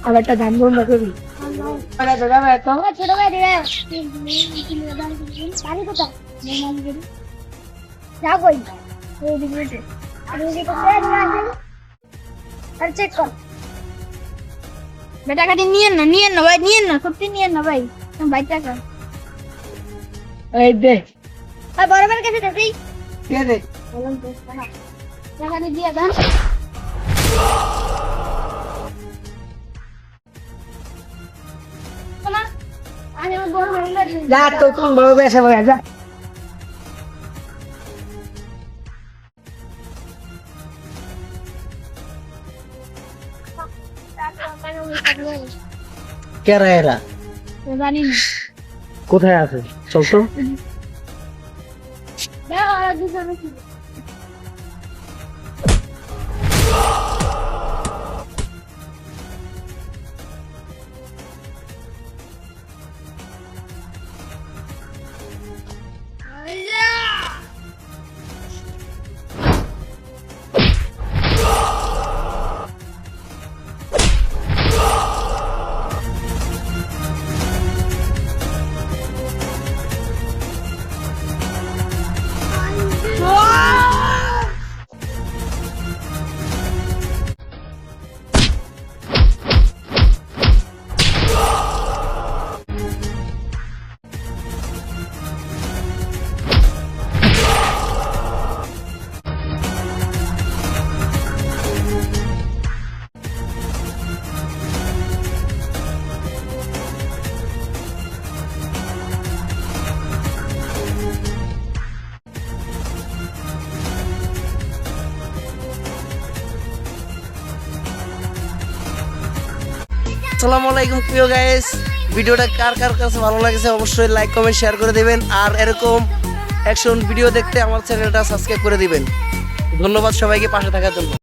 আর একটা গান বন্ধ করি টাকাটি নিয়েন না ভাই, নিয়েন না, সত্যি নিয়েন না ভাই, ভাই টাকা এই দে বরাবর কাছে থাকি কে দে টাকাটি দিয়ে দেন। যা তো কোন বড় বেশে বলে যা কেরা এরা জানি না কোথায় আছে চল তো আসসালামু আলাইকুম প্রিয় গাইস, ভিডিওটা কার কার কাছে ভালো লাগছে অবশ্যই লাইক কমেন্ট শেয়ার করে দিবেন। আর এরকম অ্যাকশন ভিডিও দেখতে আমার চ্যানেলটা সাবস্ক্রাইব করে দিবেন। ধন্যবাদ সবাইকে পাশে থাকার জন্য।